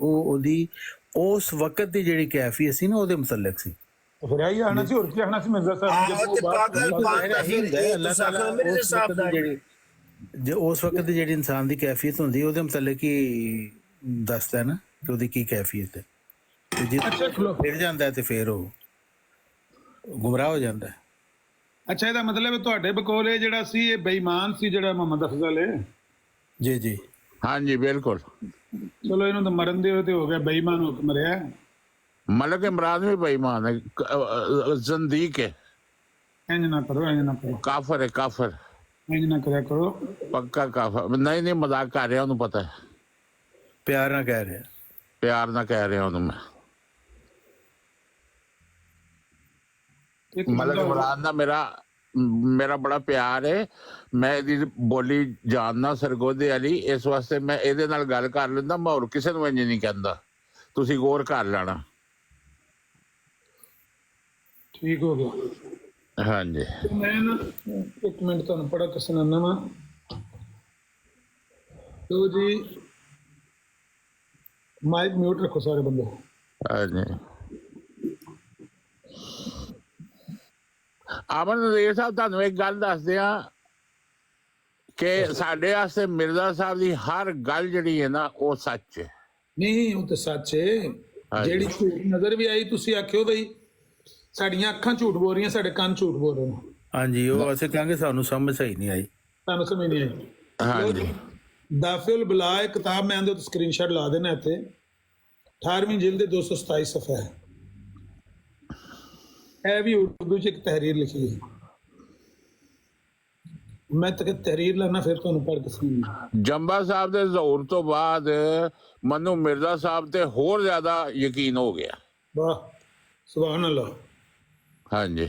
ਉਹ ਉਹਦੀ ਉਸ ਵਕਤ ਦੀ ਜਿਹੜੀ ਕੈਫੀਅਤ ਸੀ ਨਾ ਉਹਦੇ ਮੁਤਲਕ ਸੀ। ਫਿਰ ਆਈ ਆਣਾ ਸੀ, ਹੋਰ ਕੀ ਆਣਾ ਸੀ ਮਿਰਜ਼ਾ ਸਾਹਿਬ ਆਹੋ, ਤੇ ਪਾਗਲ ਅੱਲਾਹ ਤਾਲਾ ਉਸ ਵਕਤ ਦੀ ਜਿਹੜੀ ਜੇ ਉਸ ਵਕਤ ਦੀ ਜਿਹੜੀ ਇਨਸਾਨ ਦੀ ਕੈਫੀਅਤ ਹੁੰਦੀ ਉਹਦੇ ਮੁਤਲਕ ਹੀ ਦੱਸਦਾ ਨਾ ਕਿ ਉਹਦੀ ਕੀ ਕੈਫੀਅਤ ਹੈ। ਤੇ ਜੇ ਫਿਰ ਜਾਂਦਾ ਹੈ ਤੇ ਫਿਰ ਉਹ ਗੁੰਮਰਾਹ ਹੋ ਜਾਂਦਾ ਹੈ। ਅੱਛਾ, ਇਹਦਾ ਮਤਲਬ ਹੈ ਤੁਹਾਡੇ ਬਕੋਲ ਇਹ ਜਿਹੜਾ ਸੀ ਇਹ ਬੇਈਮਾਨ ਸੀ ਜਿਹੜਾ ਮੁਹੰਮਦ ਅਫਜ਼ਲ ਹੈ। ਜੀ ਜੀ ਹਾਂਜੀ, ਬਿਲਕੁਲ। ਚਲੋ ਇਹਨੂੰ ਤਾਂ ਮਰਨ ਦੇ ਤੇ ਹੋ ਗਿਆ, ਬੇਈਮਾਨ ਹੋ ਕੇ ਮਰਿਆ। ਮਲਕ ਇਮਰਾਨ ਵੀ ਬੇਈਮਾਨ ਹੈ, ਜ਼ੰਦੀਕ ਹੈ, ਇੰਜ ਨਾ ਕਰੋ, ਇੰਜ ਨਾ ਕਰੋ, ਕਾਫਰ ਹੈ, ਕਾਫਰ, ਇੰਜ ਨਾ ਕਰਿਆ ਕਰੋ। ਪੱਕਾ ਕਾਫਰ। ਨਹੀਂ, ਮਜ਼ਾਕ ਕਰ ਰਿਹਾ, ਉਹਨੂੰ ਪਤਾ ਹੈ, ਪਿਆਰ ਨਾਲ ਕਹਿ ਰਿਹਾ। ਪਿਆਰ ਨਾਲ ਕਹਿ ਰਿਹਾ ਉਹਨੂੰ ਮੈਂ। ਇੱਕ ਮਲਕ ਬੰਦਾ ਇਮਰਾਨ ਦਾ ਮੇਰਾ ਬੜਾ ਪਿਆਰ ਹੈ, ਮੈਂ ਇਹਦੀ ਬੋਲੀ ਜਾਣਦਾ ਸਰਗੋਧੇ ਵਾਲੀ, ਇਸ ਵਾਸਤੇ ਮੈਂ ਇਹਦੇ ਨਾਲ ਗੱਲ ਕਰ ਲੈਂਦਾ, ਮੈਂ ਹੋਰ ਕਿਸੇ ਨੂੰ ਇੰਜ ਨਹੀਂ ਕਹਿੰਦਾ, ਤੁਸੀਂ ਗੌਰ ਕਰ ਲੈਣਾ। ਠੀਕ ਹੋ ਗਿਆ। ਹਾਂਜੀ ਤੇ ਮੈਂ ਨਾ ਇੱਕ ਮਿੰਟ ਤੁਹਾਨੂੰ ਪੜਾ ਕੇ ਸੁਣਾਉਣਾ ਵਾ। ਲੋ ਜੀ, ਮਾਈਕ ਮਿਊਟ ਰੱਖੋ ਸਾਰੇ ਬੰਦੇ। ਹਾਂਜੀ ਅਮਨ ਨਜ਼ੀਰ ਸਾਹਿਬ, ਤੁਹਾਨੂੰ ਇੱਕ ਗੱਲ ਦੱਸਦੇ ਆ ਕਿ ਸਾਡੇ ਵਾਸਤੇ ਮਿਰਜ਼ਾ ਸਾਹਿਬ ਦੀ ਹਰ ਗੱਲ ਜਿਹੜੀ ਹੈ ਨਾ ਉਹ ਸੱਚ ਹੈ। ਨਹੀਂ, ਉਹ ਤਾਂ ਸੱਚ ਹੈ। ਜਿਹੜੀ ਝੂਠ ਨਜ਼ਰ ਵੀ ਆਈ, ਤੁਸੀਂ ਆਖਿਓ ਬਈ ਸਾਡੀਆਂ ਅੱਖਾਂ ਝੂਠ ਬੋਲ ਰਹੀਆਂ, ਸਾਡੇ ਕੰਨ ਝੂਠ ਬੋਲ ਰਹੇ ਨੇ। ਹਾਂਜੀ, ਉਹ ਅਸੀਂ ਕਹਾਂਗੇ ਸਾਨੂੰ ਸਮਝ ਸਹੀ ਨਹੀਂ ਆਈ, ਤੁਹਾਨੂੰ ਸਮਝ ਨਹੀਂ ਆਈ। ਹਾਂਜੀ ਦਾਫਿਲ ਬਲਾ ਇੱਕ ਕਿਤਾਬ ਮੈਂ ਇਹਦੇ ਉੱਤੇ ਸਕਰੀਨਸ਼ਾਟ ਲਾ ਦੇਣਾ ਇੱਥੇ, 18ਵੀਂ ਜਿਲਦ ਦੇ 227 ਸਫਾ ਹੈ। ਇਹ ਵੀ ਉਰਦੂ ਚ ਇੱਕ ਤਹਿਰੀਰ ਲਿਖੀ ਹੈ। ਮੈਂ ਤਹਿਰੀਰ ਲੈਣਾ, ਫਿਰ ਤੁਹਾਨੂੰ ਪੜ੍ਹ ਕੇ ਸੁਣਾਉਂਗਾ। ਜੰਬਾ ਸਾਹਿਬ ਦੇ ਜ਼ਹੂਰ ਤੋਂ ਬਾਅਦ ਮੈਨੂੰ ਮਿਰਜ਼ਾ ਸਾਹਿਬ ਤੇ ਹੋਰ ਜ਼ਿਆਦਾ ਯਕੀਨ ਹੋ ਗਿਆ। ਵਾਹ, ਸੁਭਾਨ ਅੱਲਾਹ। ਹਾਂਜੀ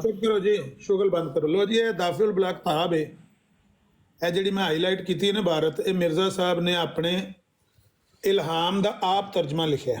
ਚੁੱਪ ਕਰੋ ਜੀ, ਸ਼ੁਗਲ ਬੰਦ ਕਰੋ। ਲੋ ਜੀ, ਇਹ ਦਾਫਿਲ ਬਲਾ ਕਿਤਾਬ ਹੈ। ਇਹ ਜਿਹੜੀ ਮੈਂ ਹਾਈਲਾਈਟ ਕੀਤੀ ਹੈ ਨਾ ਭਾਰਤ, ਇਹ ਮਿਰਜ਼ਾ ਸਾਹਿਬ ਨੇ ਆਪਣੇ ਇਲਹਾਮ ਦਾ ਆਪ ਤਰਜਮਾ ਲਿਖਿਆ।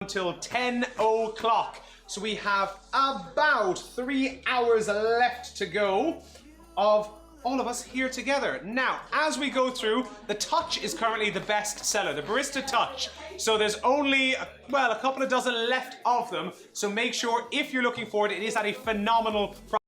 until 10 o'clock. So we have about 3 hours left to go of all of us here together. Now, as we go through, the Touch is currently the best seller, the Barista Touch. So there's only, well, a couple of dozen left of them. So make sure, if you're looking for it, it is at a phenomenal price.